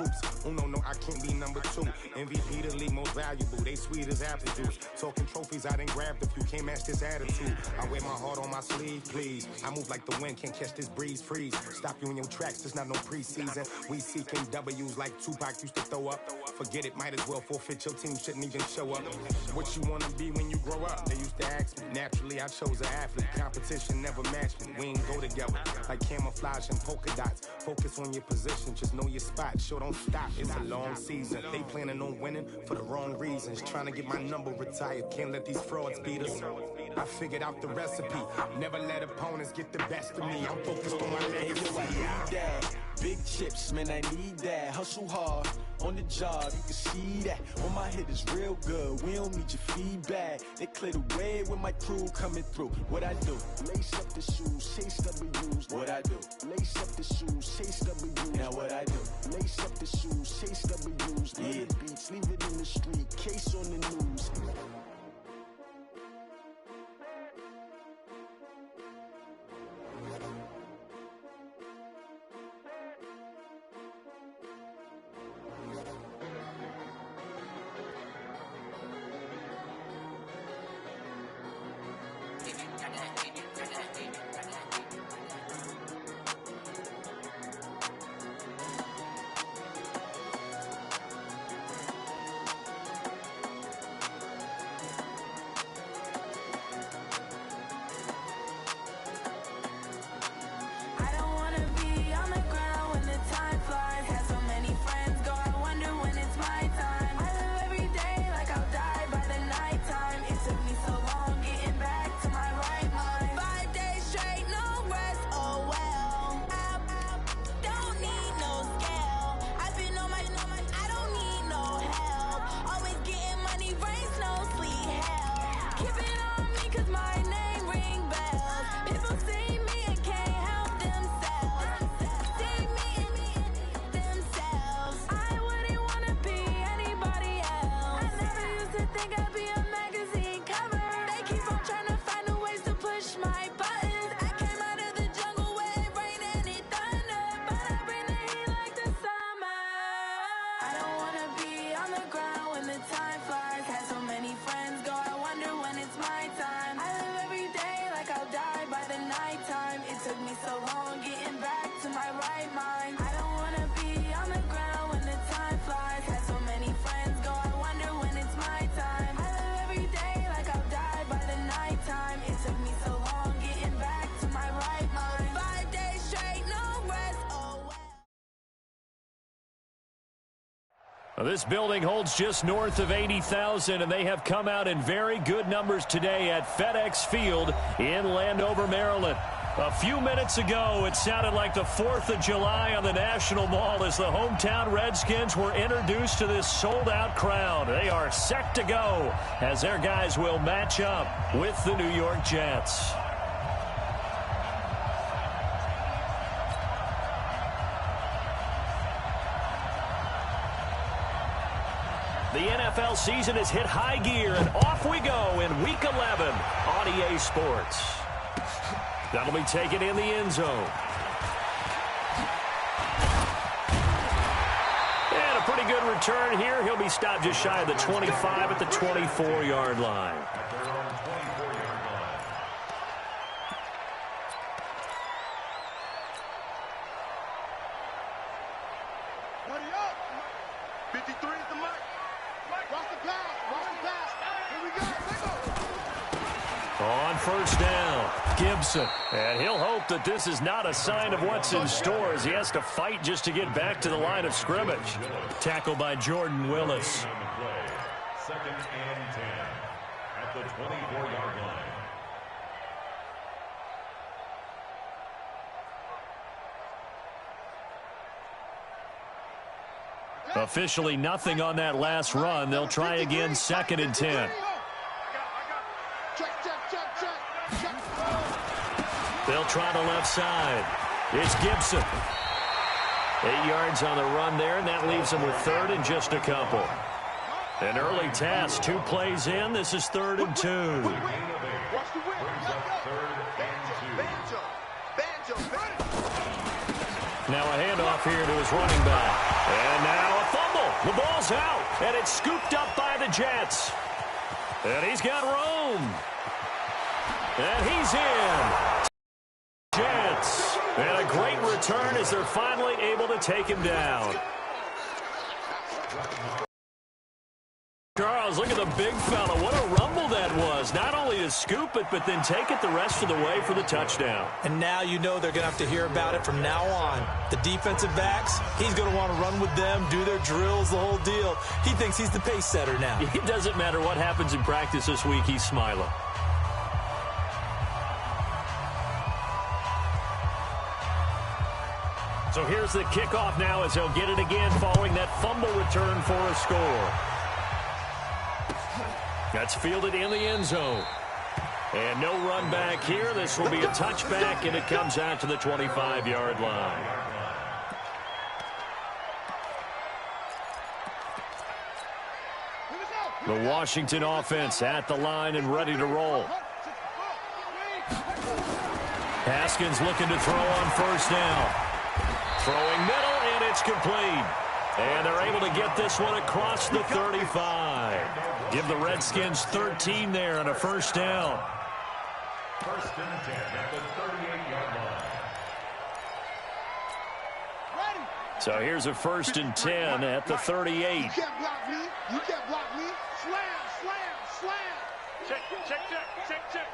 troops. Uno, no, I can't be number 2. MVP the league most valuable. They sweet as apple juice. Talking trophies, I done grabbed a few. Can't match this attitude. I wear my heart on my sleeve, please. I move like the wind, can't catch this breeze. Freeze. Stop you in your tracks. There's not no preseason. We seeking W's like Tupac used to throw up. Forget it, might as well forfeit. Your team shouldn't even show up. What you wanna be when you grow up? They used to ask me. Naturally, I chose an athlete. Competition never matched me. We ain't go together like camouflage and polka dots. Focus on your position, just know your spot. Sure, don't stop. It's a long season. They planning on winning for the wrong reasons. Trying to get my number retired. Can't let these frauds beat us. I figured out the recipe. Never let opponents get the best of me. I'm focused on my legacy. Big chips, man, I need that. Hustle hard on the job, you can see that. On my head is real good, we don't need your feedback. They clear the way with my crew coming through. What I do? Lace up the shoes, chase W's. What I do? Lace up the shoes, chase W's. Now what I do? Lace up the shoes, chase W's. Yeah. The beats, leave it in the street, case on the news. This building holds just north of 80,000, and they have come out in very good numbers today at FedEx Field in Landover, Maryland. A few minutes ago, it sounded like the 4th of July on the National Mall as the hometown Redskins were introduced to this sold-out crowd. They are set to go as their guys will match up with the New York Jets. The NFL season has hit high gear, and off we go in Week 11 on EA Sports. That'll be taken in the end zone. And a pretty good return here. He'll be stopped just shy of the 25 at the 24-yard line. On first down, Gibson. And he'll hope that this is not a sign of what's in store as he has to fight just to get back to the line of scrimmage. Tackled by Jordan Willis. Second and 10 at the 24-yard line. Officially nothing on that last run. They'll try again, second and 10. They'll try the left side. It's Gibson. 8 yards on the run there, and that leaves them with third and just a couple. An early task, 2 plays in. This is 3rd and 2. Now a handoff here to his running back. And now ball's out, and it's scooped up by the Jets. And he's got room. And he's in. Jets. And a great return as they're finally able to take him down. Charles, look at the big fella. What a rumble that was. Not only to scoop it, but then take it the rest of the way for the touchdown. And now you know they're going to have to hear about it from now on. The defensive backs, he's going to want to run with them, do their drills, the whole deal. He thinks he's the pace setter now. It doesn't matter what happens in practice this week. He's smiling. So here's the kickoff now as he'll get it again following that fumble return for a score. That's fielded in the end zone. And no run back here. This will be a touchback, and it comes out to the 25-yard line. The Washington offense at the line and ready to roll. Haskins looking to throw on first down. Throwing middle, and it's complete. And they're able to get this one across the 35. Give the Redskins 13 there and a first down. First and 10 at the 38-yard line. So here's a first and 10 at the 38. You can't block me. You can't block me. Slam, slam, slam. Check, check, check, check, check.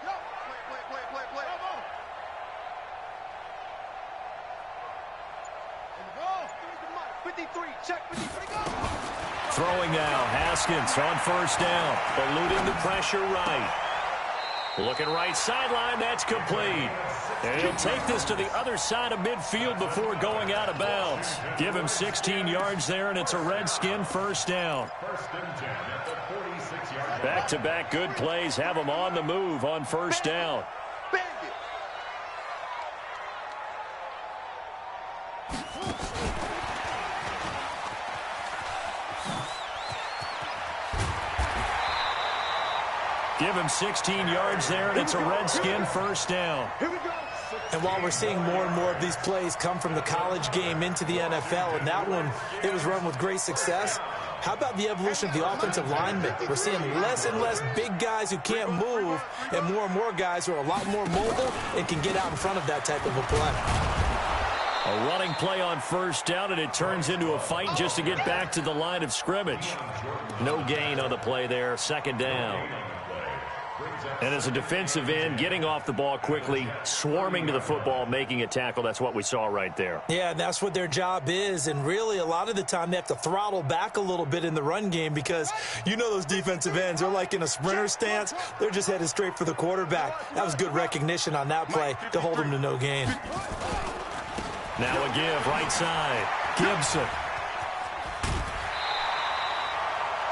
Yo, play. Come on. And the ball. 53, check, 53, go. Throwing now, Haskins on first down, eluding the pressure right. Looking right sideline, that's complete. And he'll take this to the other side of midfield before going out of bounds. Give him 16 yards there, and it's a Redskin first down. First and 10 at the 46-yard line. Back-to-back good plays have him on the move on first down. Give him 16 yards there, and it's a Redskin first down. And while we're seeing more and more of these plays come from the college game into the NFL, and that one, it was run with great success, how about the evolution of the offensive linemen? We're seeing less and less big guys who can't move, and more guys who are a lot more mobile and can get out in front of that type of a play. A running play on first down, and it turns into a fight just to get back to the line of scrimmage. No gain on the play there, second down. And as a defensive end, getting off the ball quickly, swarming to the football, making a tackle, that's what we saw right there. Yeah, and that's what their job is, and really a lot of the time they have to throttle back a little bit in the run game because you know those defensive ends, they're like in a sprinter stance, they're just headed straight for the quarterback. That was good recognition on that play to hold them to no gain. Now a give, right side, Gibson.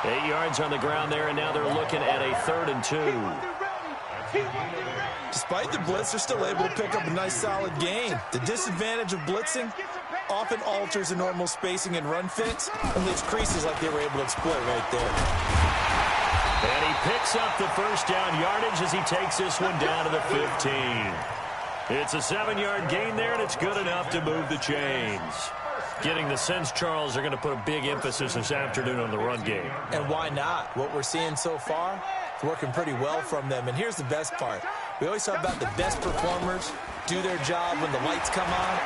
8 yards on the ground there, and now they're looking at a 3rd and 2. Despite the blitz, they're still able to pick up a nice solid gain. The disadvantage of blitzing often alters the normal spacing and run fits and leaves creases like they were able to exploit right there. And he picks up the first down yardage as he takes this one down to the 15. It's a 7-yard gain there, and it's good enough to move the chains. Getting the sense, Charles, they're going to put a big emphasis this afternoon on the run game. And why not? What we're seeing so far is working pretty well from them. And here's the best part. We always talk about the best performers do their job when the lights come on.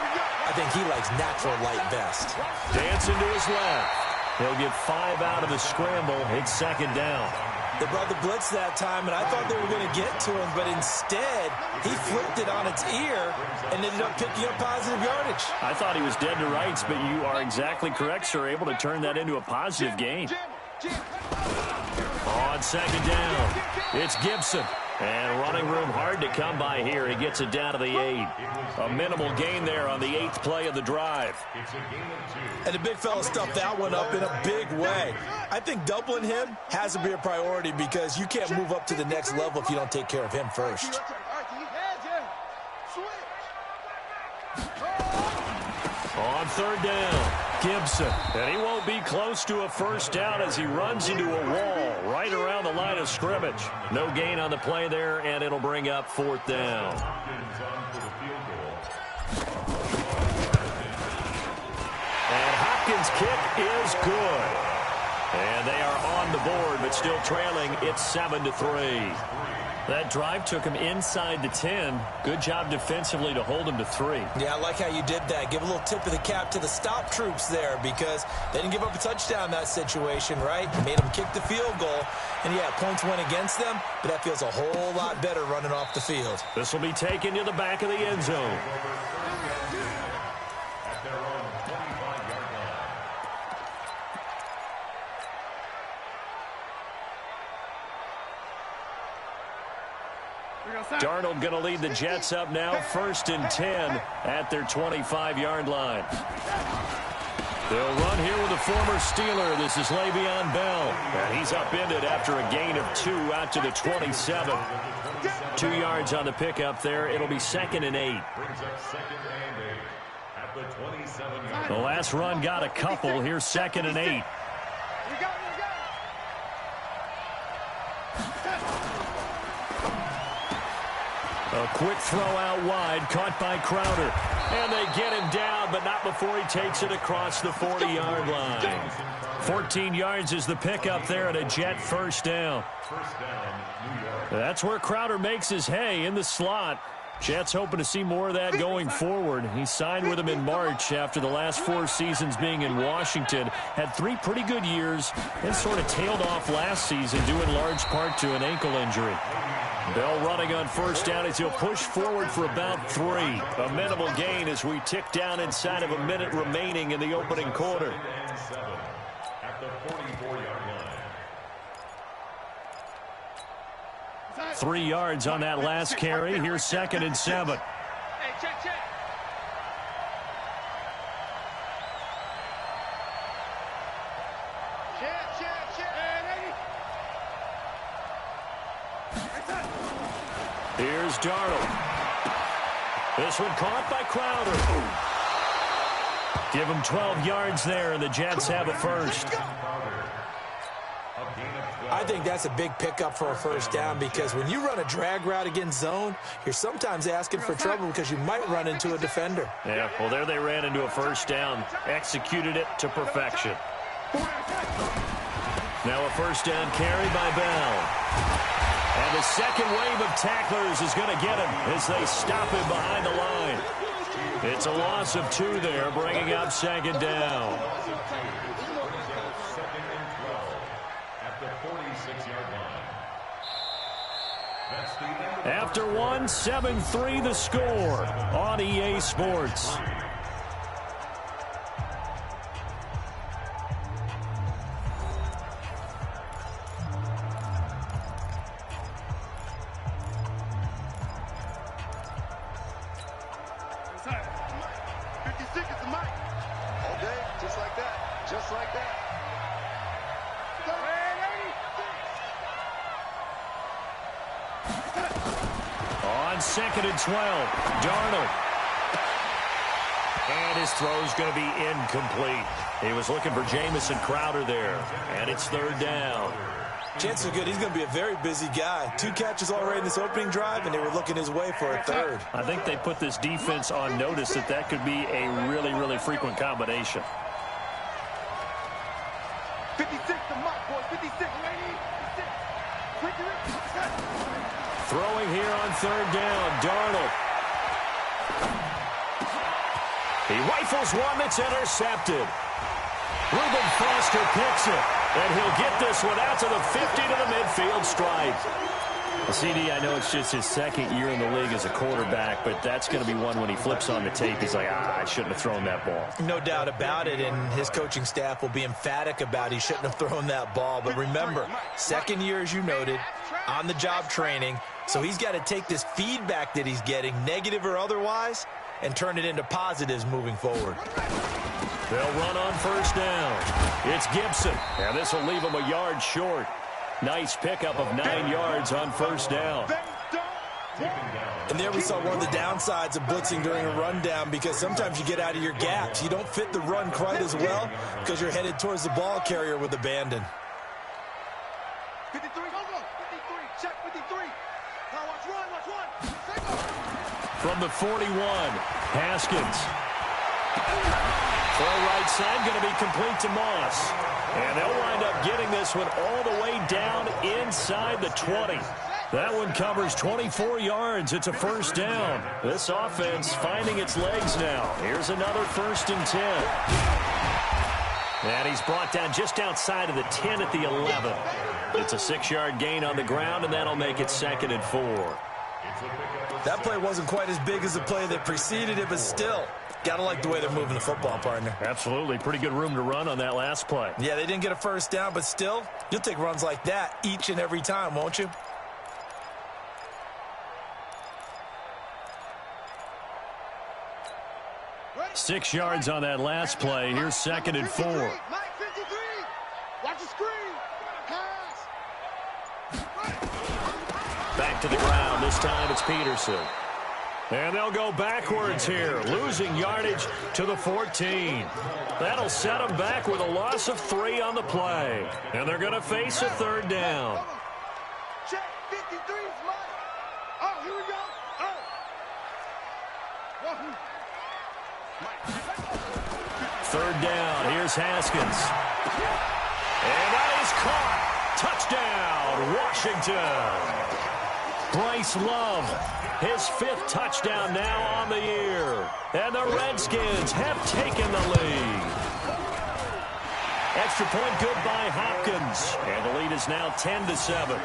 I think he likes natural light best. Dancing to his left. He'll get 5 out of the scramble. It's second down. They brought the blitz that time, and I thought they were going to get to him, but instead, he flipped it on its ear and ended up picking up positive yardage. I thought he was dead to rights, but you are exactly correct, sir. Able to turn that into a positive gain. On second down, it's Gibson. And running room hard to come by here. He gets it down to the 8. A minimal gain there on the 8th play of the drive. And the big fella stuffed that one up in a big way. I think doubling him has to be a priority because you can't move up to the next level if you don't take care of him first. On third down, Gibson. And he won't be close to a first down as he runs into a wall right around the line of scrimmage. No gain on the play there, and it'll bring up 4th down. And Haskins' kick is good. And they are on the board, but still trailing. It's 7-3. That drive took him inside the 10. Good job defensively to hold him to 3. Yeah, I like how you did that. Give a little tip of the cap to the stop troops there because they didn't give up a touchdown in that situation, right? Made them kick the field goal. And, yeah, points went against them, but that feels a whole lot better running off the field. This will be taken to the back of the end zone. Darnold going to lead the Jets up now, 1st and 10 at their 25-yard line. They'll run here with a former Steeler. This is Le'Veon Bell. And he's upended after a gain of 2 out to the 27. 2 yards on the pickup there. It'll be 2nd and 8. The last run got a couple. Here's 2nd and 8. A quick throw out wide, caught by Crowder. And they get him down, but not before he takes it across the 40-yard line. 14 yards is the pickup there at a Jet first down. That's where Crowder makes his hay in the slot. Jets hoping to see more of that going forward. He signed with him in March after the last 4 seasons being in Washington. Had 3 pretty good years and sort of tailed off last season due in large part to an ankle injury. Bell running on first down as he'll push forward for about 3. A minimal gain as we tick down inside of a minute remaining in the opening quarter. At the 44-yard line. 3 yards on that last carry. Here's 2nd and 7. Hey, check. Here's Darnold. This one caught by Crowder. Give him 12 yards there, and the Jets have a first. I think that's a big pickup for a first down because when you run a drag route against zone, you're sometimes asking for trouble because you might run into a defender. Yeah, well, there they ran into a first down. Executed it to perfection. Now a first down carry by Bell. And the second wave of tacklers is going to get him as they stop him behind the line. It's a loss of 2 there, bringing up 2nd down. After 1, 7-3 the score on EA Sports. On 2nd and 12, Darnold. And his throw's going to be incomplete. He was looking for Jamison Crowder there, and it's 3rd down. Chances are good he's going to be a very busy guy. 2 catches already in this opening drive, and they were looking his way for a 3rd. I think they put this defense on notice that could be a really, really frequent combination. 56 to Mike, boy. 56, lady. 56. Throwing here on 3rd down, Darnold. He rifles one that's intercepted. Reuben Foster picks it, and he'll get this one out to the 50 to the midfield stripe. CD, I know it's just his 2nd year in the league as a quarterback, but that's going to be one when he flips on the tape. He's like, I shouldn't have thrown that ball. No doubt about it, and his coaching staff will be emphatic about he shouldn't have thrown that ball. But remember, 2nd year, as you noted, on-the-job training, so he's got to take this feedback that he's getting, negative or otherwise, and turn it into positives moving forward. They'll run on first down. It's Gibson, and this will leave him a yard short. Nice pickup of 9 yards on first down. And there we saw one of the downsides of blitzing during a rundown because sometimes you get out of your gaps. You don't fit the run quite as well because you're headed towards the ball carrier with abandon. 53, 53, check 53. Now watch one. From the 41, Haskins. Throw right side, going to be complete to Moss. And they'll wind up getting this one all the way down inside the 20. That one covers 24 yards. It's a first down. This offense finding its legs now. Here's another 1st and 10. And he's brought down just outside of the 10 at the 11. It's a 6-yard gain on the ground, and that'll make it 2nd and 4. That play wasn't quite as big as the play that preceded it, but still, got to like the way they're moving the football, partner. Absolutely. Pretty good room to run on that last play. Yeah, they didn't get a first down, but still, you'll take runs like that each and every time, won't you? Ready? 6 yards on that last play. Here's 2nd and 4. Mike 53. Watch the screen. Pass. Back to the ground. This time it's Peterson. And they'll go backwards here, losing yardage to the 14. That'll set them back with a loss of 3 on the play. And they're going to face a 3rd down. Check 53 is Mike. Oh, here we go. Oh. 3rd down. Here's Haskins. And that is caught. Touchdown, Washington. Bryce Love, his 5th touchdown now on the year. And the Redskins have taken the lead. Extra point good by Hopkins. And the lead is now 10-7.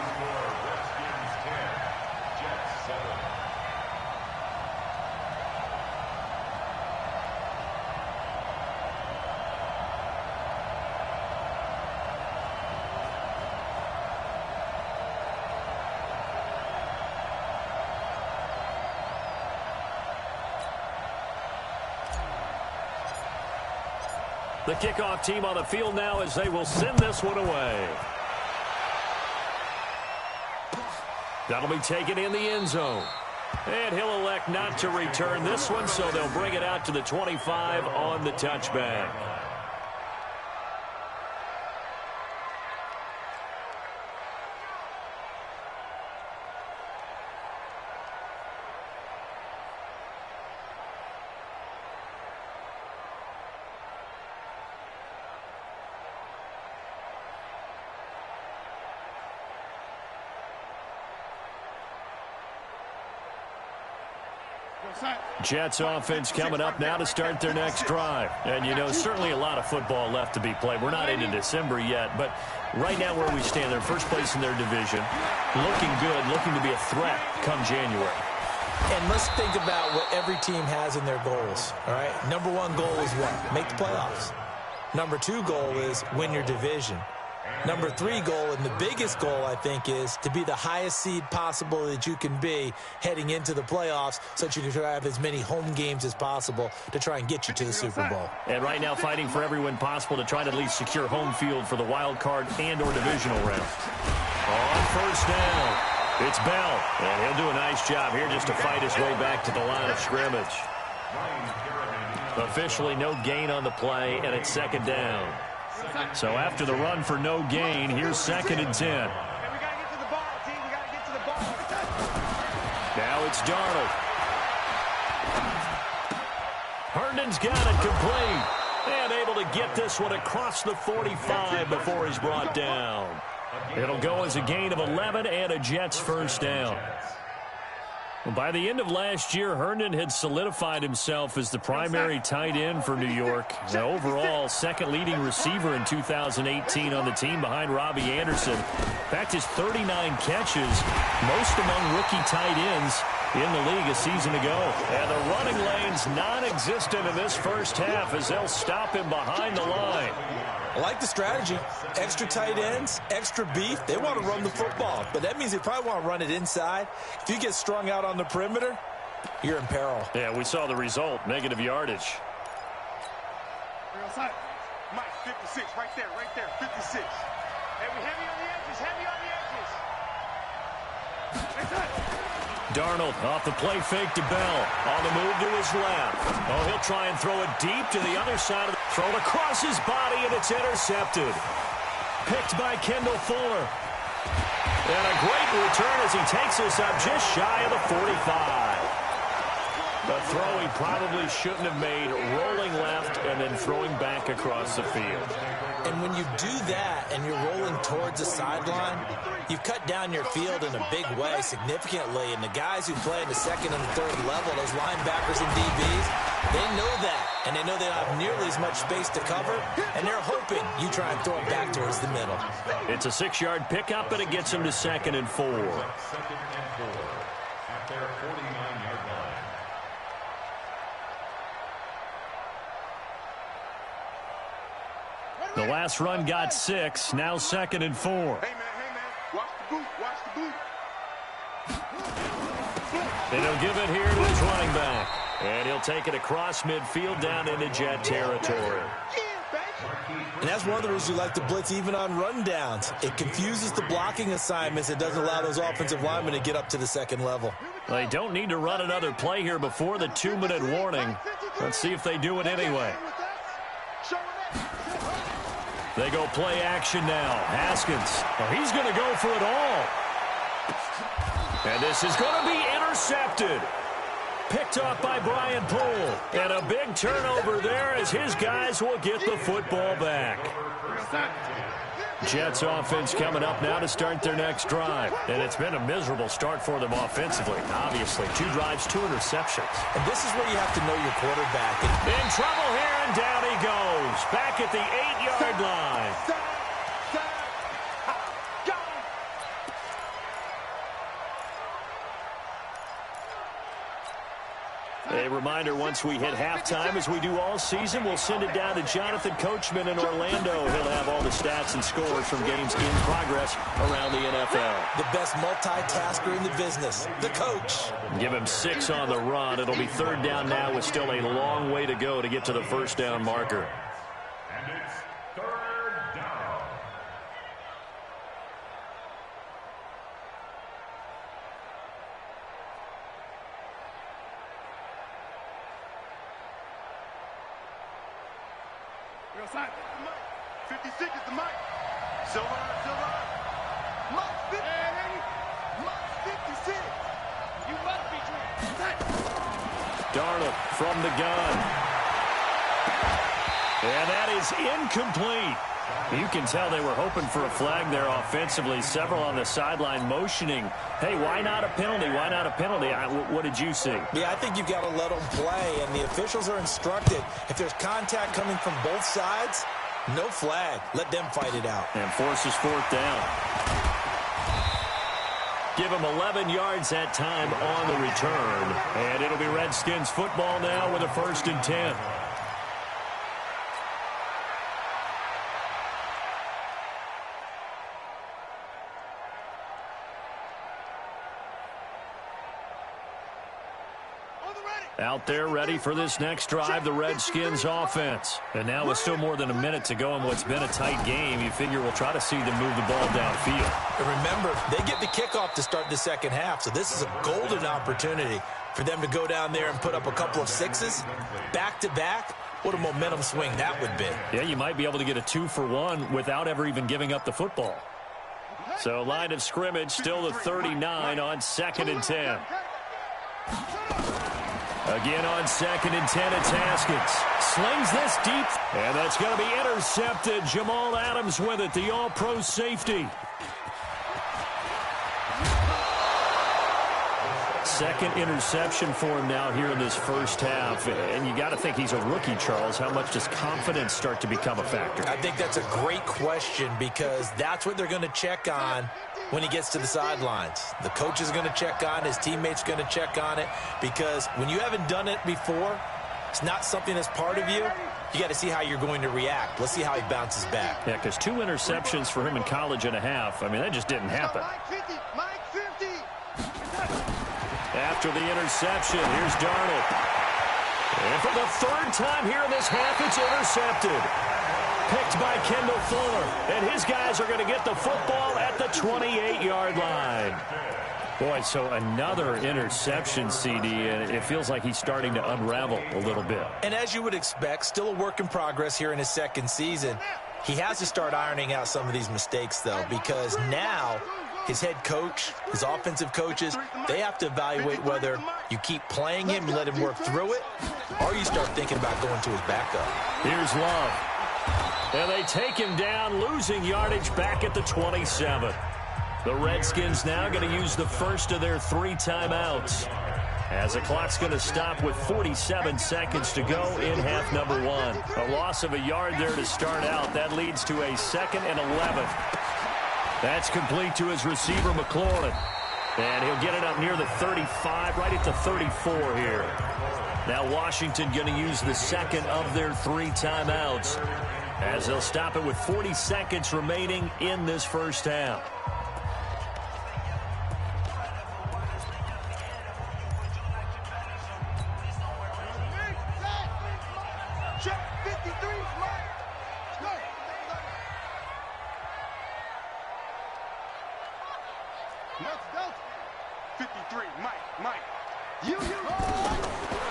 The kickoff team on the field now as they will send this one away. That'll be taken in the end zone. And he'll elect not to return this one, so they'll bring it out to the 25 on the touchback. Jets offense coming up now to start their next drive. And, you know, certainly a lot of football left to be played. We're not into December yet, but right now where we stand, they're first place in their division. Looking good, looking to be a threat come January. And let's think about what every team has in their goals, all right? Number 1 goal is what? Make the playoffs. Number 2 goal is win your division. Number 3 goal, and the biggest goal, I think, is to be the highest seed possible that you can be heading into the playoffs so that you can have as many home games as possible to try and get you to the Super Bowl. And right now fighting for every win possible to try to at least secure home field for the wild card and or divisional round. On first down, it's Bell. And he'll do a nice job here just to fight his way back to the line of scrimmage. Officially no gain on the play, and it's 2nd down. So after the run for no gain, here's 2nd and 10. Hey, we got to get to the ball, team. We got to get to the ball. Now it's Darnold. Herndon's got it complete. And able to get this one across the 45 before he's brought down. It'll go as a gain of 11 and a Jets first down. By the end of last year, Herndon had solidified himself as the primary tight end for New York. The overall second leading receiver in 2018 on the team behind Robbie Anderson. In fact, his 39 catches, most among rookie tight ends in the league a season ago. And the running lane's non-existent in this first half as they'll stop him behind the line. I like the strategy. Extra tight ends, extra beef. They want to run the football, but that means they probably want to run it inside. If you get strung out on the perimeter, you're in peril. Yeah, we saw the result, negative yardage. Mike, 56, right there, 56. Hey, we heavy on the edges, heavy on the edges. Darnold off the play fake to Bell. On the move to his left. Oh, he'll try and throw it deep to the other side of the throw across his body, and it's intercepted. Picked by Kendall Fuller. And a great return as he takes this up just shy of the 45. A throw he probably shouldn't have made, rolling left and then throwing back across the field. And when you do that and you're rolling towards the sideline, you've cut down your field in a big way significantly. And the guys who play in the second and the third level, those linebackers and DBs, they know that. And they know they don't have nearly as much space to cover. And they're hoping you try and throw it back towards the middle. It's a 6-yard pickup, and it gets them to 2nd and 4. 2nd and 4 at their 49-yard line. The last run got 6. Now 2nd and 4. Hey, man. Watch the boot. Watch the boot. And he'll give it here to his running back. And he'll take it across midfield down into Jet territory. And that's one of the reasons you like to blitz even on rundowns. It confuses the blocking assignments. It doesn't allow those offensive linemen to get up to the second level. They don't need to run another play here before the 2-minute warning. Let's see if they do it anyway. They go play action now. Haskins. Well, he's going to go for it all. And this is going to be intercepted. Picked off by Brian Poole. And a big turnover there as his guys will get the football back. Jets offense coming up now to start their next drive. And it's been a miserable start for them offensively. Obviously, 2 drives, 2 interceptions. And this is where you have to know your quarterback. In trouble here, and down he goes. Back at the 8-yard line. A reminder, once we hit halftime, as we do all season, we'll send it down to Jonathan Coachman in Orlando. He'll have all the stats and scores from games in progress around the NFL. The best multitasker in the business, the coach. Give him 6 on the run. It'll be 3rd down now with still a long way to go to get to the 1st down marker. And it's 3rd down. Real side. 56 is the mic. Silver. Mike 50. Mike 56. You must be dreaming. Darnold from the gun. And that is incomplete. You can tell they were hoping for a flag there offensively. Several on the sideline motioning, hey, why not a penalty? Why not a penalty? What did you see? Yeah, I think you've got to let them play, and the officials are instructed. If there's contact coming from both sides, no flag. Let them fight it out. And forces 4th down. Give them 11 yards that time on the return. And it'll be Redskins football now with a 1st and 10. Out there ready for this next drive, the Redskins offense. And now with still more than a minute to go in what's been a tight game, you figure we'll try to see them move the ball downfield. And remember, they get the kickoff to start the second half, so this is a golden opportunity for them to go down there and put up a couple of 6s back-to-back. What a momentum swing that would be. Yeah, you might be able to get a 2-for-1 without ever even giving up the football. So line of scrimmage, still the 39 on 2nd and 10. Again on 2nd and 10, it's Haskins. Slings this deep, and that's going to be intercepted. Jamal Adams with it, the all-pro safety. 2nd interception for him now here in this 1st half. And you got to think he's a rookie, Charles. How much does confidence start to become a factor? I think that's a great question because that's what they're going to check on when he gets to the sidelines. The coach is going to check on it. His teammates going to check on it because when you haven't done it before, it's not something that's part of you. You got to see how you're going to react. Let's see how he bounces back. Yeah, because 2 interceptions for him in college and a half. I mean, that just didn't happen. Mike 50. After the interception, here's Darnold. And for the 3rd time here in this half, it's intercepted. Picked by Kendall Fuller. And his guys are going to get the football at the 28-yard line. Boy, so another interception, CD, and it feels like he's starting to unravel a little bit. And as you would expect, still a work in progress here in his 2nd season. He has to start ironing out some of these mistakes, though, because now his head coach, his offensive coaches, they have to evaluate whether you keep playing him and let him work through it, or you start thinking about going to his backup. Here's Love. And they take him down, losing yardage back at the 27. The Redskins now going to use the first of their 3 timeouts, as the clock's going to stop with 47 seconds to go in half number 1. A loss of a yard there to start out. That leads to a 2nd and 11. That's complete to his receiver, McLaurin. And he'll get it up near the 35, right at the 34 here. Now Washington going to use the second of their 3 timeouts, as they'll stop it with 40 seconds remaining in this first half.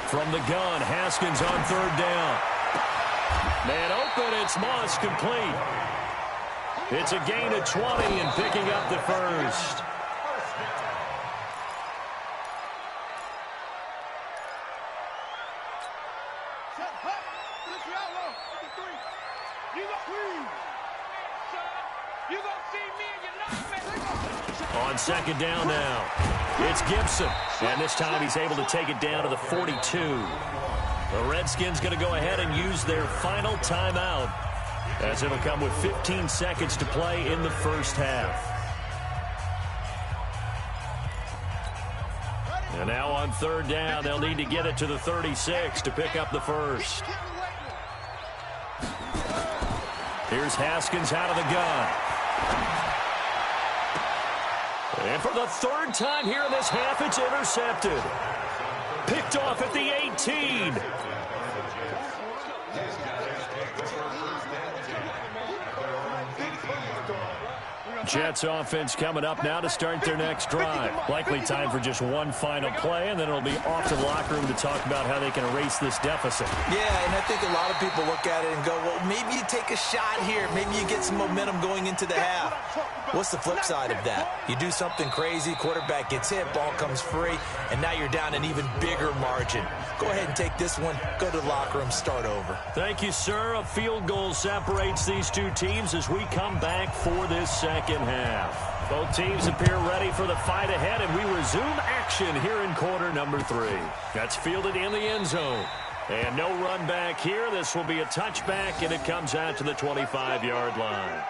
From the gun, Haskins on 3rd down. Man open, it's Moss complete. It's a gain of 20 and picking up the first. On 2nd down now, it's Gibson. And this time he's able to take it down to the 42. The Redskins going to go ahead and use their final timeout, as it'll come with 15 seconds to play in the first half. And now on 3rd down, they'll need to get it to the 36 to pick up the first. Here's Haskins out of the gun. And for the 3rd time here in this half, it's intercepted. Picked off at the 18. Jets offense coming up now to start their next drive. Likely time for just one final play, and then it'll be off to the locker room to talk about how they can erase this deficit. Yeah, and I think a lot of people look at it and go, well, maybe you take a shot here. Maybe you get some momentum going into the half. What's the flip side of that? You do something crazy, quarterback gets hit, ball comes free, and now you're down an even bigger margin. Go ahead and take this one, go to the locker room, start over. Thank you, sir. A field goal separates these two teams as we come back for this second half. Both teams appear ready for the fight ahead, and we resume action here in quarter number 3. That's fielded in the end zone. And no run back here. This will be a touchback, and it comes out to the 25-yard line.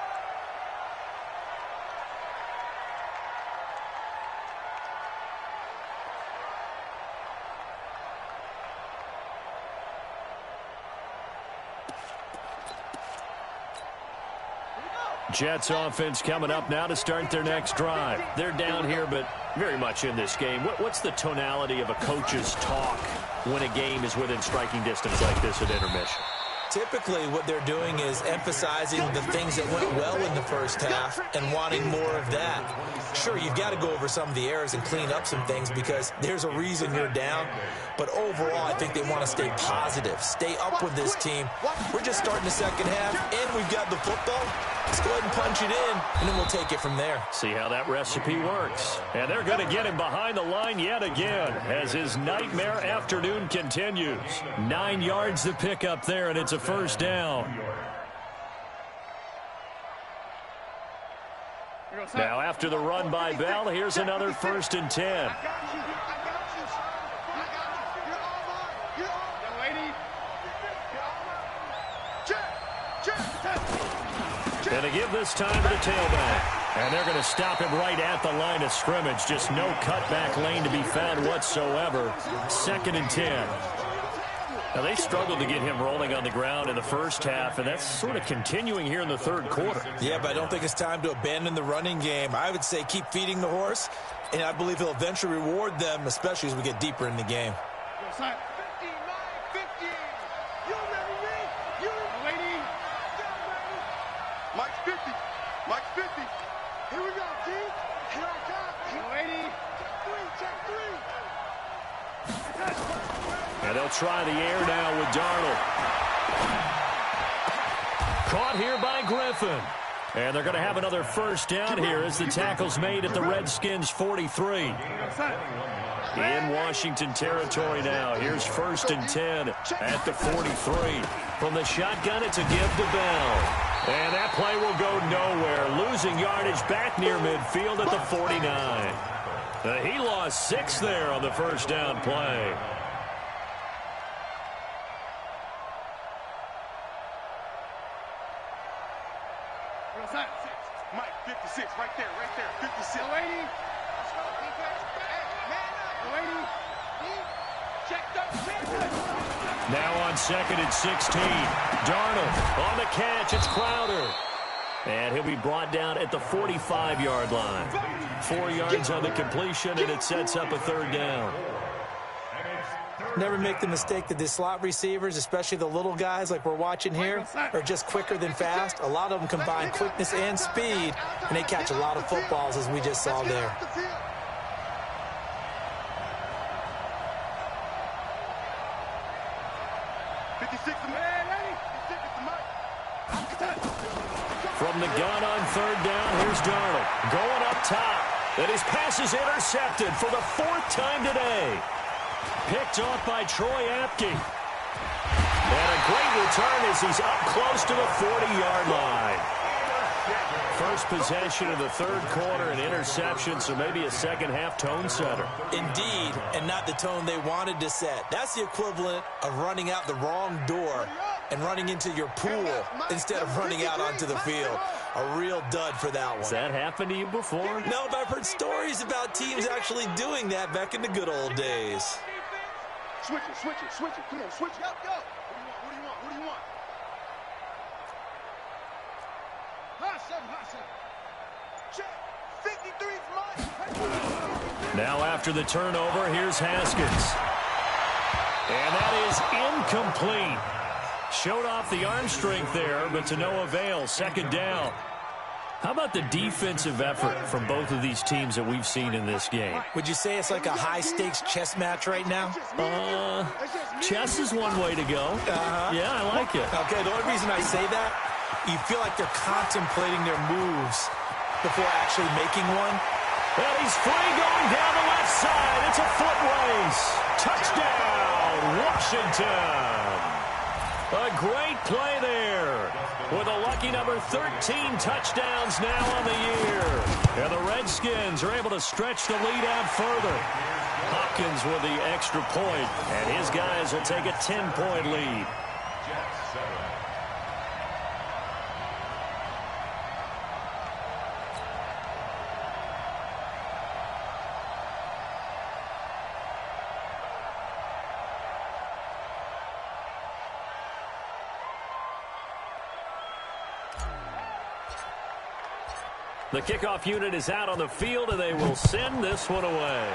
Jets offense coming up now to start their next drive. They're down here, but very much in this game. What's the tonality of a coach's talk when a game is within striking distance like this at intermission? Typically, what they're doing is emphasizing the things that went well in the first half and wanting more of that. Sure, you've got to go over some of the errors and clean up some things because there's a reason you're down. But overall, I think they want to stay positive, stay up with this team. We're just starting the second half, and we've got the football. Let's go ahead and punch it in, and then we'll take it from there. See how that recipe works. And they're going to get him behind the line yet again as his nightmare afternoon continues. 9 yards to pick up there, and it's a first down. Now after the run by Bell, here's another 1st and 10. And to give this time to the tailback. And they're going to stop him right at the line of scrimmage. Just no cutback lane to be found whatsoever. 2nd and 10. Now, they struggled to get him rolling on the ground in the first half, and that's sort of continuing here in the 3rd quarter. Yeah, but I don't think it's time to abandon the running game. I would say keep feeding the horse, and I believe he'll eventually reward them, especially as we get deeper in the game. Mike's 50. Mike's 50. Here we go, G. Here I come. 80. Check 3. And they'll try the air now with Darnold. Caught here by Griffin. And they're going to have another first down here as the tackle's made at the Redskins' 43. In Washington territory now. Here's 1st and 10 at the 43. From the shotgun, it's a give to Bell. And that play will go nowhere. Losing yardage back near midfield at the 49. He lost 6 there on the first down play. Mike, 56, right there, 56. Now on 2nd and 16. Darnold on the catch. It's Crowder. And he'll be brought down at the 45-yard line. 4 yards on the completion, and it sets up a 3rd down. Never make the mistake that the slot receivers, especially the little guys like we're watching here, are just quicker than fast. A lot of them combine quickness and speed, and they catch a lot of footballs, as we just saw there. From the gun on 3rd down, here's Darnold going up top. And his pass is intercepted for the 4th time today. Picked off by Troy Apke. And a great return as he's up close to the 40-yard line. First possession of the 3rd quarter, an interception, so maybe a second-half tone setter. Indeed, and not the tone they wanted to set. That's the equivalent of running out the wrong door and running into your pool instead of running out onto the field. A real dud for that one. Has that happened to you before? No, but I've heard stories about teams actually doing that back in the good old days. Switch it. Come on, switch it. Go. What do you want? Hot seven. Check. 53's mine. Now after the turnover, here's Haskins. And that is incomplete. Showed off the arm strength there, but to no avail. 2nd down. How about the defensive effort from both of these teams that we've seen in this game? Would you say it's like a high-stakes chess match right now? Chess is one way to go. Yeah, I like it. Okay, the only reason I say that, you feel like they're contemplating their moves before actually making one. And he's free going down the left side. It's a foot race. Touchdown, Washington. A great play there with a lucky number 13 touchdowns now on the year. And the Redskins are able to stretch the lead out further. Hopkins with the extra point, and his guys will take a 10-point lead. The kickoff unit is out on the field, and they will send this one away.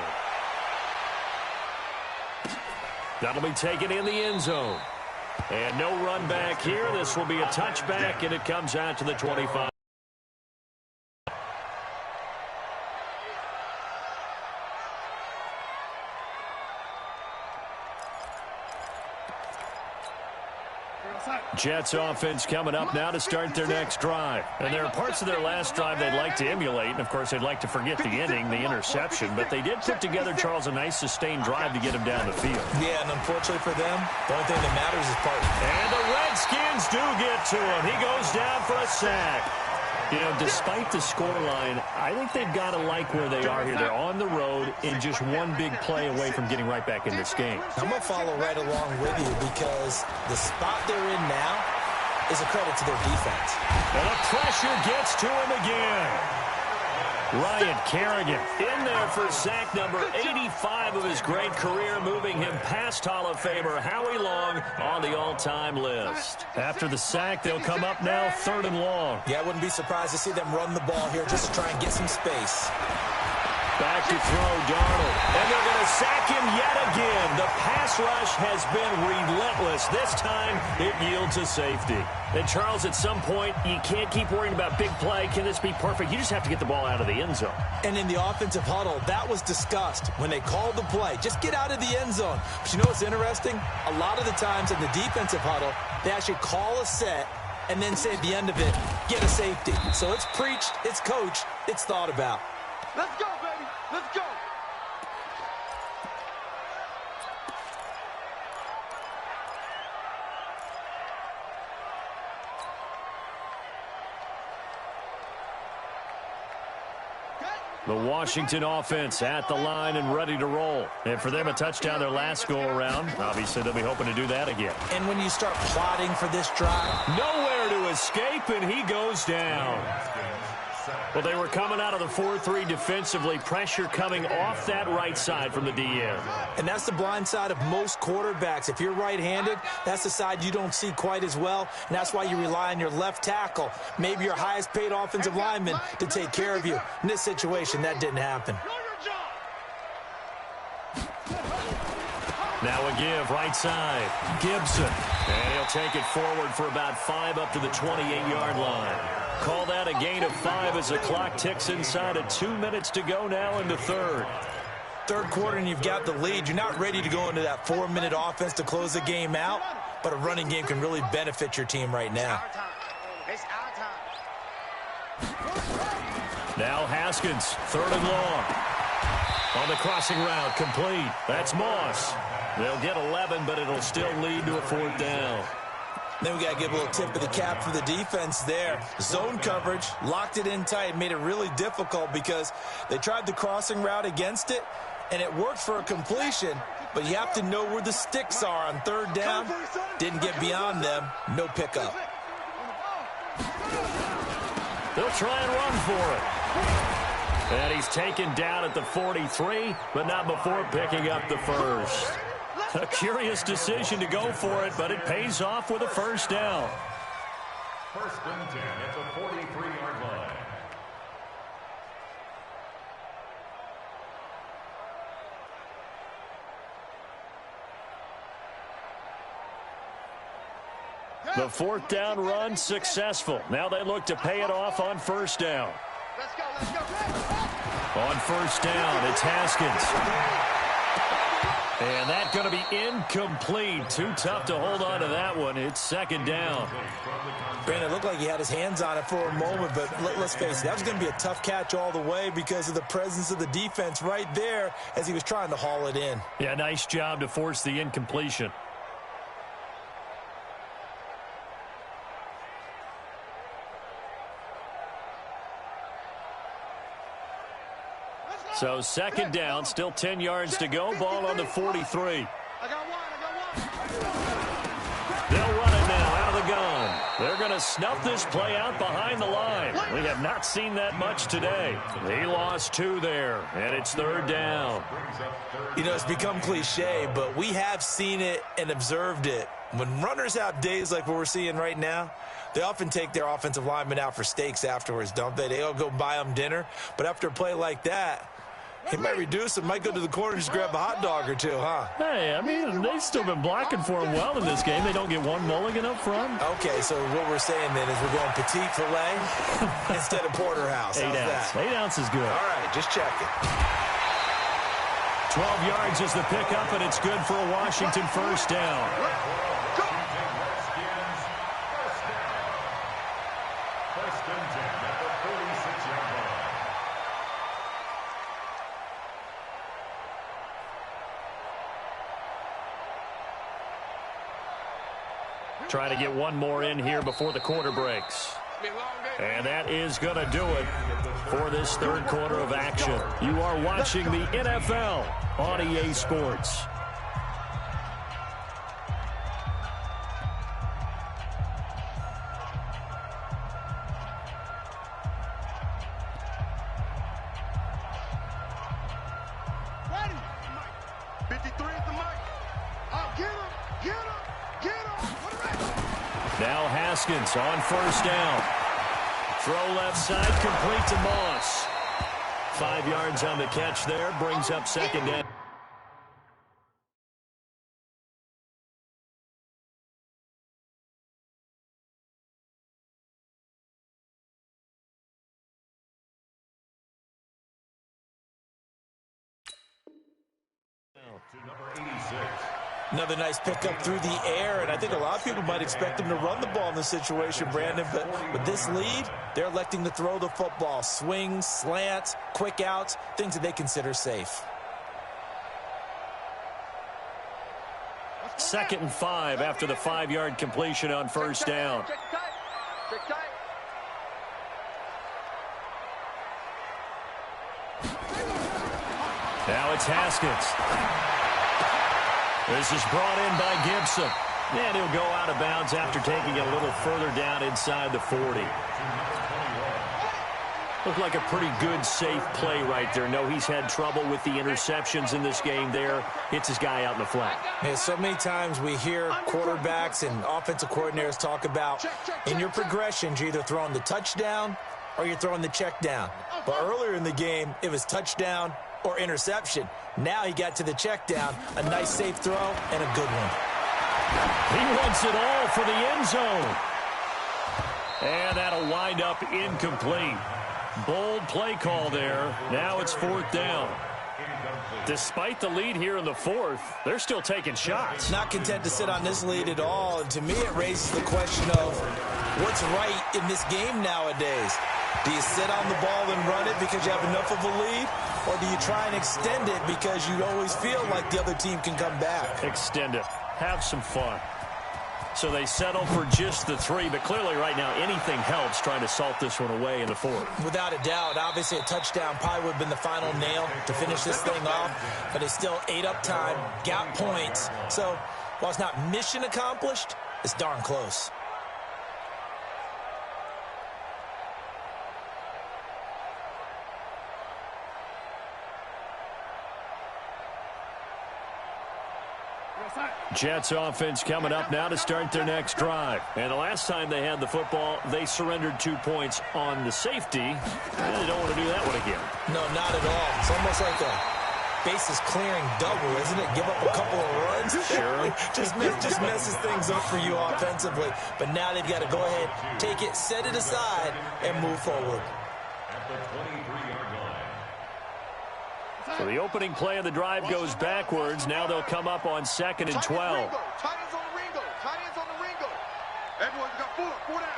That'll be taken in the end zone. And no run back here. This will be a touchback, and it comes out to the 25. Jets offense coming up now to start their next drive. And there are parts of their last drive they'd like to emulate. And, of course, they'd like to forget the inning, the interception. But they did put together, Charles, a nice sustained drive to get him down the field. Yeah, and unfortunately for them, the only thing that matters is partner. And the Redskins do get to him. He goes down for a sack. You know, despite the scoreline, I think they've got to like where they are here. They're on the road and just one big play away from getting right back in this game. I'm going to follow right along with you because the spot they're in now is a credit to their defense. And the pressure gets to him again. Ryan Kerrigan in there for sack number 85 of his great career, moving him past Hall of Famer Howie Long on the all-time list. After the sack, they'll come up now 3rd and long. Yeah, I wouldn't be surprised to see them run the ball here just to try and get some space. Back to throw, Darnold. And they're going to sack him yet again. The pass rush has been relentless. This time, it yields a safety. And, Charles, at some point, you can't keep worrying about big play. Can this be perfect? You just have to get the ball out of the end zone. And in the offensive huddle, that was discussed when they called the play. Just get out of the end zone. But you know what's interesting? A lot of the times in the defensive huddle, they actually call a set and then say at the end of it, get a safety. So it's preached, it's coached, it's thought about. Let's go, baby. Let's go. The Washington offense at the line and ready to roll. And for them, a touchdown their last go-around. Obviously, they'll be hoping to do that again. And when you start plotting for this drive, nowhere to escape, and he goes down. Well, they were coming out of the 4-3 defensively. Pressure coming off that right side from the DN. And that's the blind side of most quarterbacks. If you're right-handed, that's the side you don't see quite as well. And that's why you rely on your left tackle, maybe your highest-paid offensive lineman, to take care of you. In this situation, that didn't happen. Now a give, right side. Gibson. And he'll take it forward for about 5 up to the 28-yard line. Call that a gain of 5 as the clock ticks inside of 2 minutes to go now in the third. Third quarter and you've got the lead. You're not ready to go into that 4-minute offense to close the game out, but a running game can really benefit your team right now. It's our time. Now Haskins, 3rd and long. On the crossing route, complete. That's Moss. They'll get 11, but it'll still lead to a 4th down. Then we got to give a little tip of the cap for the defense there. Zone coverage, locked it in tight, made it really difficult because they tried the crossing route against it, and it worked for a completion, but you have to know where the sticks are on 3rd down. Didn't get beyond them, no pickup. They'll try and run for it. And he's taken down at the 43, but not before picking up the first. A curious decision to go for it, but it pays off with a 1st down. 1st and 10 at the 43-yard line. The 4th down run successful. Now they look to pay it off on 1st down. Let's go, let's go. On 1st down, it's Haskins. And that's going to be incomplete. Too tough to hold on to that one. It's 2nd down. Brandon, it looked like he had his hands on it for a moment, but let's face it, that was going to be a tough catch all the way because of the presence of the defense right there as he was trying to haul it in. Yeah, nice job to force the incompletion. So 2nd down, still 10 yards to go. Ball on the 43. I got one. They'll run it now out of the gun. They're going to snuff this play out behind the line. We have not seen that much today. He lost 2 there, and it's 3rd down. You know, it's become cliche, but we have seen it and observed it. When runners have days like what we're seeing right now, they often take their offensive linemen out for steaks afterwards, don't they? They'll go buy them dinner. But after a play like that, he might reduce it, might go to the corner and just grab a hot dog or two, huh? Hey, I mean, they've still been blocking for him well in this game. They don't get one mulligan up front. Okay, so what we're saying then is we're going petite filet instead of porterhouse. 8 How's ounce. that? 8 ounce is good. All right, just checking. 12 yards is the pickup, and it's good for a Washington 1st down. Trying to get one more in here before the quarter breaks. And that is going to do it for this 3rd quarter of action. You are watching the NFL on EA Sports. Ready? 53 is the mic. Oh, get him. Now Haskins on 1st down. Throw left side, complete to Moss. 5 yards on the catch there, brings up 2nd down. To number 86. Another nice pickup through the air, and I think a lot of people might expect him to run the ball in this situation, Brandon, but with this lead, they're electing to throw the football. Swings, slants, quick outs, things that they consider safe. 2nd and 5 after the 5-yard completion on first down. Now it's Haskins. This is brought in by Gibson. And he'll go out of bounds after taking it a little further down inside the 40. Looked like a pretty good, safe play right there. No, he's had trouble with the interceptions in this game there. Hits his guy out in the flat. Yeah, so many times we hear quarterbacks and offensive coordinators talk about in your progressions, you're either throwing the touchdown or you're throwing the check down. But earlier in the game, it was touchdown or interception. Now he got to the check down, a nice safe throw, and a good one. He wants it all for the end zone. And that'll wind up incomplete. Bold play call there. Now it's 4th down. Despite the lead here in the 4th, they're still taking shots. Not content to sit on this lead at all. And to me, it raises the question of what's right in this game nowadays. Do you sit on the ball and run it because you have enough of a lead? Or do you try and extend it because you always feel like the other team can come back? Extend it. Have some fun. So they settle for just the 3, but clearly right now anything helps trying to salt this one away in the 4th. Without a doubt, obviously a touchdown probably would have been the final nail to finish this thing off, but they still ate up time, got points. So while it's not mission accomplished, it's darn close. Jets offense coming up now to start their next drive. And the last time they had the football, they surrendered 2 points on the safety. And they don't want to do that one again. No, not at all. It's almost like a bases clearing double, isn't it? Give up a couple of runs. Sure. just messes things up for you offensively. But now they've got to go ahead, take it, set it aside, and move forward. At the 23-yard line. So the opening play of the drive goes backwards. Now they'll come up on 2nd and 12. Tight ends on the Ringo. Tight ends on the Ringo. Everyone's got 4 down.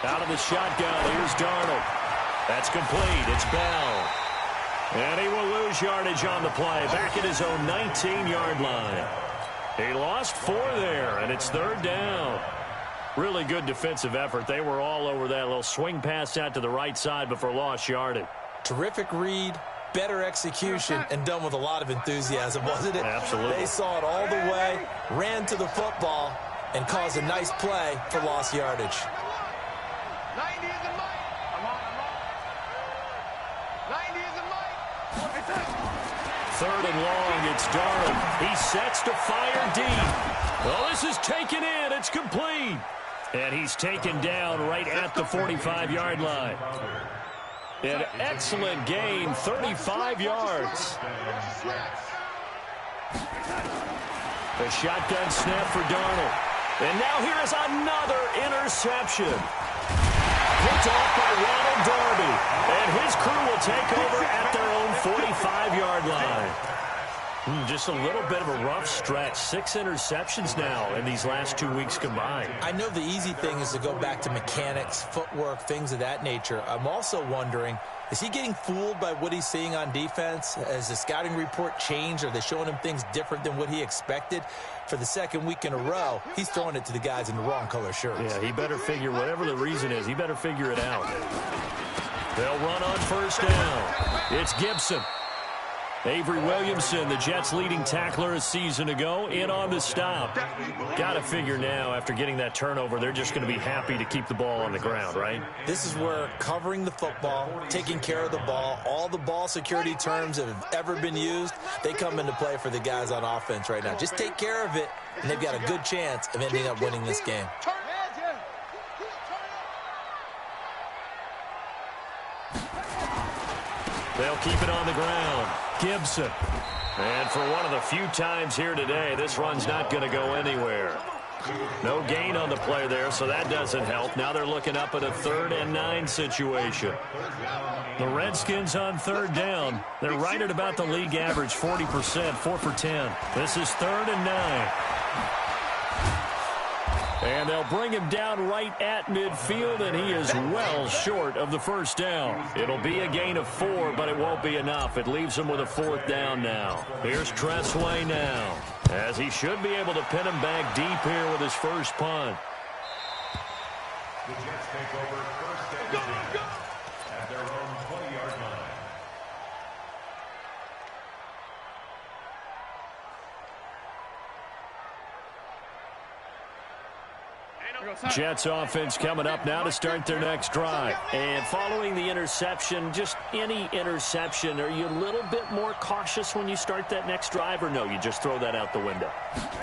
Out of the shotgun, here's Darnold. That's complete. It's Bell. And he will lose yardage on the play. Back at his own 19-yard line. He lost 4 there, and it's 3rd down. Really good defensive effort. They were all over that little swing pass out to the right side before lost yardage. Terrific read, better execution, and done with a lot of enthusiasm, wasn't it? Absolutely. They saw it all the way, ran to the football, and caused a nice play for lost yardage. 90 is the mic. I'm on. 90 is the mic. 3rd and long, it's Darnold. He sets to fire deep. Well, this is taken in. It's complete. And he's taken down right at the 45-yard line. An excellent gain, 35 yards. The shotgun snap for Darnold. And now here is another interception. Picked off by Ronald Darby. And his crew will take over at their own 45-yard line. Just a little bit of a rough stretch. 6 interceptions now in these last 2 weeks combined. I know the easy thing is to go back to mechanics, footwork, things of that nature. I'm also wondering, is he getting fooled by what he's seeing on defense? Has the scouting report changed? Are they showing him things different than what he expected? For the 2nd week in a row, he's throwing it to the guys in the wrong color shirts. Yeah, he better figure, whatever the reason is, he better figure it out. They'll run on 1st down. It's Gibson. Avery Williamson, the Jets' leading tackler a season ago, in on the stop. Got to figure now, after getting that turnover, they're just going to be happy to keep the ball on the ground, right? This is where covering the football, taking care of the ball, all the ball security terms that have ever been used, they come into play for the guys on offense right now. Just take care of it, and they've got a good chance of ending up winning this game. They'll keep it on the ground. Gibson. And for one of the few times here today, this run's not going to go anywhere. No gain on the play there, so that doesn't help. Now they're looking up at a 3rd and 9 situation. The Redskins on 3rd down. They're right at about the league average, 40%, 4 for 10. This is 3rd and 9. And they'll bring him down right at midfield, and he is well short of the 1st down. It'll be a gain of 4, but it won't be enough. It leaves him with a 4th down now. Here's Tressway now, as he should be able to pin him back deep here with his first punt. The Jets take over 1st and 10 at their own 20-yard line. Jets offense coming up now to start their next drive. And following the interception, just any interception, are you a little bit more cautious when you start that next drive, or no, you just throw that out the window?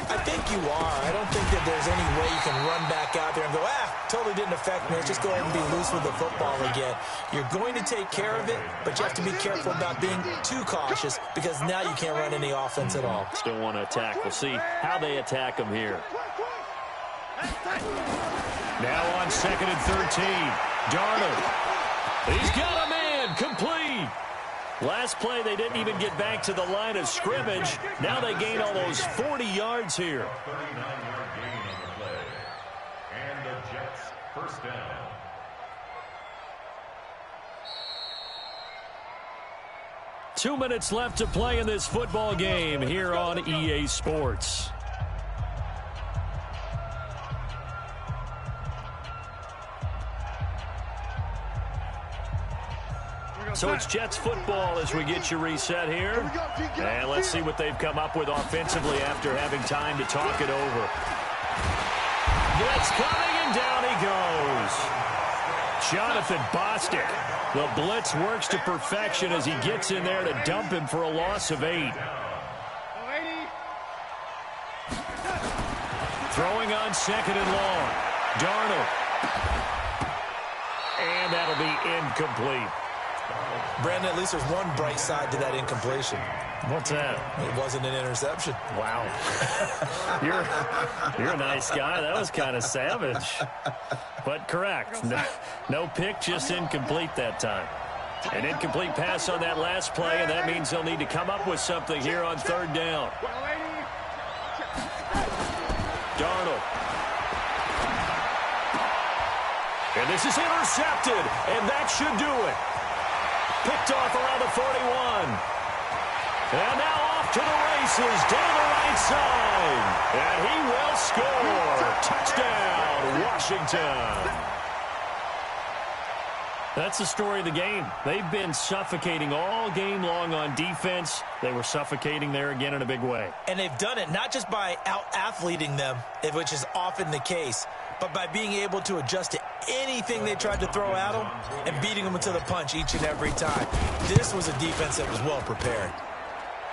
I think you are. I don't think that there's any way you can run back out there and go, totally didn't affect me. Let's just go ahead and be loose with the football again. You're going to take care of it, but you have to be careful about being too cautious because now you can't run any offense at all. Still want to attack. We'll see how they attack him here. Now on 2nd and 13. Darnold. He's got a man. Complete. Last play, they didn't even get back to the line of scrimmage. Now they gain almost 40 yards here. 39-yard gain on the play. And the Jets 1st down. Two minutes left to play in this football game here on EA Sports. So it's Jets football as we get you reset here. And let's see what they've come up with offensively after having time to talk it over. Blitz coming, and down he goes. Jonathan Bostic. The blitz works to perfection as he gets in there to dump him for a loss of 8. Throwing on 2nd and long. Darnold. And that'll be incomplete. Brandon, at least there's one bright side to that incompletion. What's that? It wasn't an interception. Wow. You're a nice guy. That was kind of savage. But correct. No pick, just incomplete that time. An incomplete pass on that last play, and that means they'll need to come up with something here on 3rd down. Darnold. And this is intercepted, and that should do it. Picked off around the 41. And now off to the races down the right side. And he will score. Touchdown, Washington. That's the story of the game. They've been suffocating all game long on defense. They were suffocating there again in a big way. And they've done it not just by out-athleting them, which is often the case, but by being able to adjust to anything they tried to throw at them and beating them to the punch each and every time. This was a defense that was well prepared.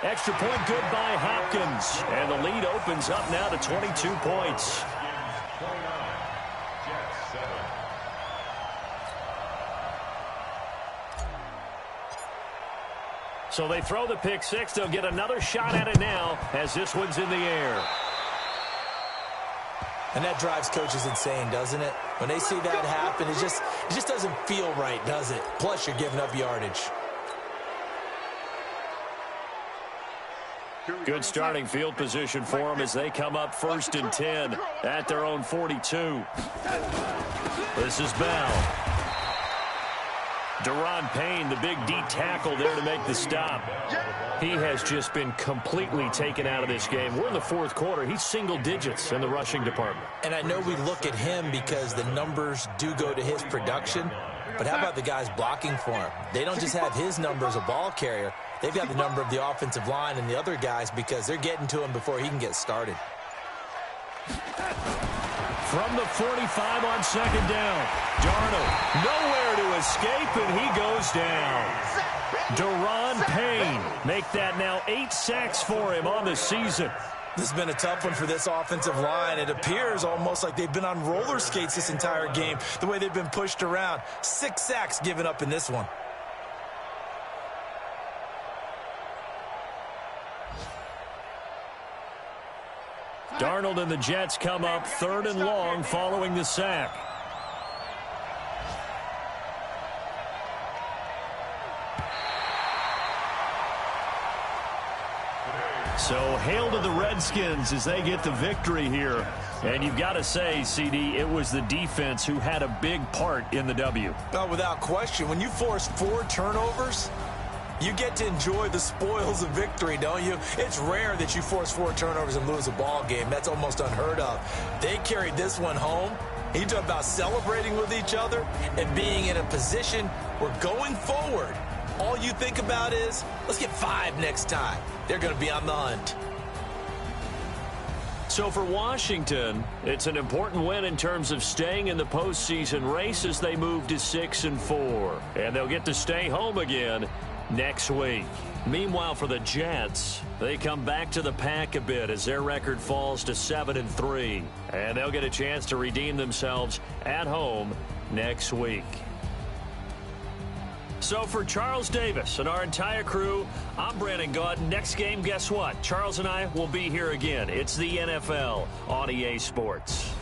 Extra point good by Hopkins. And the lead opens up now to 22 points. So they throw the pick six. They'll get another shot at it now as this one's in the air. And that drives coaches insane, doesn't it? When they see that happen, it just doesn't feel right, does it? Plus, you're giving up yardage. Good starting field position for them as they come up 1st and 10 at their own 42. This is Bell. Deron Payne, the big D tackle there to make the stop. He has just been completely taken out of this game. We're in the 4th quarter. He's single digits in the rushing department. And I know we look at him because the numbers do go to his production, but how about the guys blocking for him? They don't just have his number as a ball carrier. They've got the number of the offensive line and the other guys because they're getting to him before he can get started. From the 45 on 2nd down. Darnold nowhere to escape, and he goes down. Deron Payne make that now 8 sacks for him on the season. This has been a tough one for this offensive line. It appears almost like they've been on roller skates this entire game, the way they've been pushed around. 6 sacks given up in this one. Darnold and the Jets come up 3rd and long following the sack. So hail to the Redskins as they get the victory here. And you've got to say, CD, it was the defense who had a big part in the W. No, without question. When you force 4 turnovers, you get to enjoy the spoils of victory, don't you? It's rare that you force 4 turnovers and lose a ball game. That's almost unheard of. They carried this one home. You talk about celebrating with each other and being in a position where going forward, all you think about is, let's get 5 next time. They're going to be on the hunt. So for Washington, it's an important win in terms of staying in the postseason race as they move to 6-4. And they'll get to stay home again next week. Meanwhile, for the Jets, they come back to the pack a bit as their record falls to 7-3. And they'll get a chance to redeem themselves at home next week. So for Charles Davis and our entire crew, I'm Brandon Gaudin. Next game, guess what? Charles and I will be here again. It's the NFL on EA Sports.